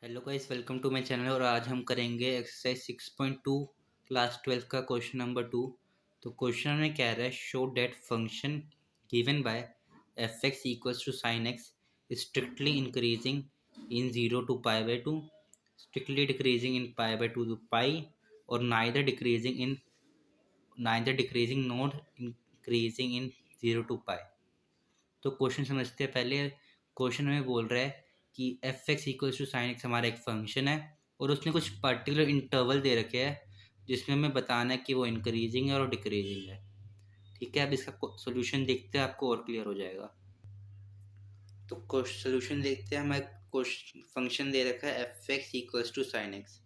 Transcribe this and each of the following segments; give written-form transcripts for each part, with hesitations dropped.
Hello guys, welcome to my channel. और आज हम करेंगे एक्सरसाइज 6.2 क्लास 12 का क्वेश्चन नंबर 2। तो क्वेश्चन में कह रहा है show that function given by f x equals to sine x strictly increasing in 0 to pi by 2, strictly decreasing in pi by 2 to pi, और neither decreasing not increasing in 0 to pi. तो question समझते हैं। पहले question में बोल रहा है कि f x equals to sine x हमारा एक फंक्शन है और उसने कुछ पर्टिकुलर इंटरवल दे रखे हैं जिसमें हमें बताना है कि वो इंक्रीजिंग है और डिक्रीजिंग है। ठीक है, अब इसका सोल्यूशन देखते हैं, आपको और क्लियर हो जाएगा। तो सोल्यूशन देखते हैं। हमें क्वेश्चन फंक्शन दे रखा है f x equals to sine x.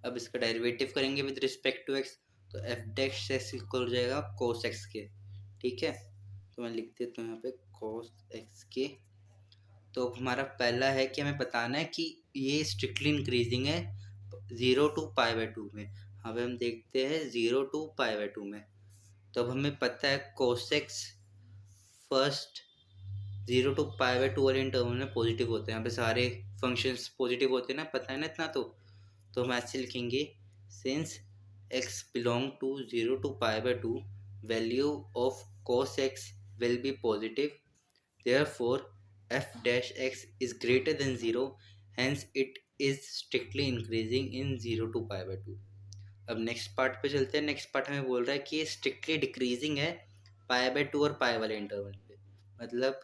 अब इसका डेरिवेटिव करेंगे विद रिस्पेक्ट टू एक्स, तो एफ डैश एक्स इक्वल हो जाएगा कोस एक्स के। ठीक है, तो मैं लिख देता हूँ यहाँ पे कोस एक्स के। तो हमारा पहला है कि हमें बताना है कि ये स्ट्रिक्टली इंक्रीजिंग है 0 to पाई बाई 2 में। अब हम देखते हैं 0 to पाई बाई 2 में। तो अब हमें पता है कोसेक्स फर्स्ट 0 to पाई बाई 2 वाले इंटरवल में पॉजिटिव होते हैं। यहाँ पे सारे फंक्शंस पॉजिटिव होते हैं ना, पता है ना इतना। तो हम ऐसे लिखेंगे since x belong to 0 to pi by 2 value of cos x will be positive, therefore f dash x is greater than 0, hence it is strictly increasing in 0 to pi by 2। अब नेक्स्ट पार्ट पे चलते हैं। Next part हमें बोल रहा है कि ये स्ट्रिक्टली डिक्रीजिंग है पाई बाई 2 और पाई वाले इंटरवल पे, मतलब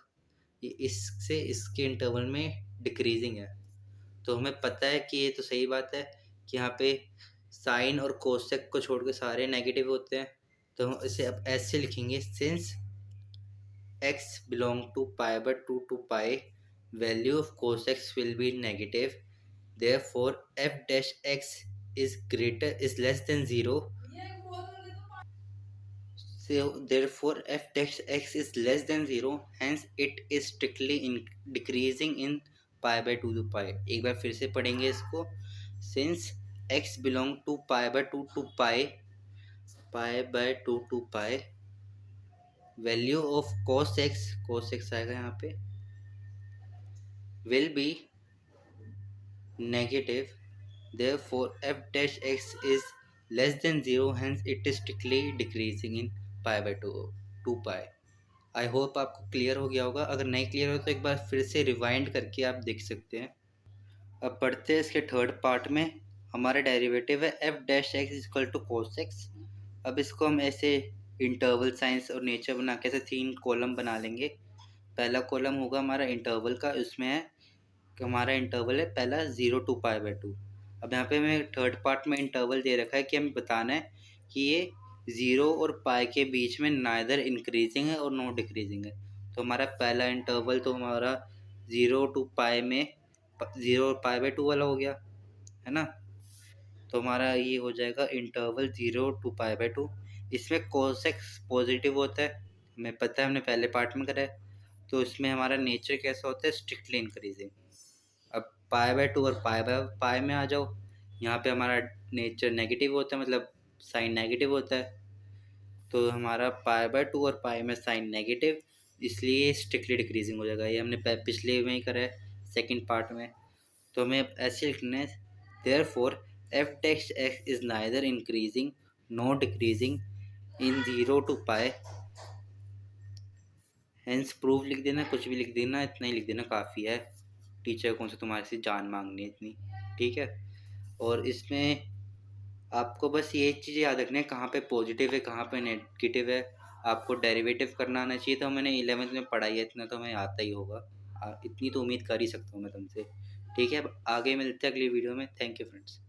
ये इससे इसके इंटरवल में डिक्रीजिंग है। तो हमें पता है कि ये तो सही बात है कि यहाँ पे साइन और कोसेक को छोड़ के सारे नेगेटिव होते हैं। तो हम इसे अब ऐसे लिखेंगे since x belong to pi by 2 to pi, value of cos x will be negative, therefore f dash x is less than 0, so therefore f dash x is less than 0, hence it is strictly decreasing in pi by 2 to pi। एक बार फिर से पढ़ेंगे इसको। since x belong to pi by 2 to pi, value of cos x आएगा यहाँ पे will be negative, therefore f dash x is less than 0, hence it is strictly decreasing in pi by 2 pi। I hope आपको clear हो गया होगा। अगर नहीं clear हो तो एक बार फिर से रिवाइंड करके आप देख सकते हैं। अब पढ़ते हैं इसके थर्ड पार्ट में। हमारा डेरिवेटिव है f dash x equal to cos x. अब इसको हम ऐसे इंटरवल साइंस और नेचर बना के ऐसे 3 कॉलम बना लेंगे। पहला कॉलम होगा हमारा इंटरवल का, इसमें है कि हमारा इंटरवल है पहला 0 to पाई बाई 2। अब यहाँ पे हमें थर्ड पार्ट में इंटरवल दे रखा है कि हमें बताना है कि ये 0 और पाई के बीच में नाइदर इंक्रीजिंग है और नॉट डिक्रीजिंग है। तो हमारा पहला इंटरवल तो हमारा 0 to पाई में 0 और पाई बाई 2 वाला हो गया है ना। तो हमारा ये हो जाएगा इंटरवल 0 to पाई बाई 2। इसमें कोसेक्स पॉजिटिव होता है, हमें पता है, हमने पहले पार्ट में करा है। तो इसमें हमारा नेचर कैसा होता है, स्ट्रिक्टली इंक्रीजिंग। अब पाई बाई 2 और पाई में आ जाओ। यहाँ पे हमारा नेचर नेगेटिव होता है, मतलब साइन नेगेटिव होता है। तो हमारा पाई बाई 2 और पाई में साइन नेगेटिव, इसलिए स्ट्रिक्टली डिक्रीजिंग हो जाएगा। ये हमने पिछले में ही करा है सेकंड पार्ट में। तो हमें ऐसे लिखना है therefore F dash x is neither increasing not decreasing in 0 to pi, hence proof लिख देना, कुछ भी लिख देना, इतना ही लिख देना काफ़ी है। टीचर कौन से तुम्हारे से जान मांगनी है इतनी। ठीक है, और इसमें आपको बस ये चीज़ याद रखना है कहाँ पे पॉजिटिव है कहाँ पे नेगेटिव है। आपको डेरिवेटिव करना आना चाहिए। तो मैंने 11th में पढ़ाई है, इतना तो हमें आता ही होगा। इतनी तो उम्मीद कर ही सकता हूँ मैं तुमसे। ठीक है, अब आगे मिलते हैं अगली वीडियो में। Thank you friends.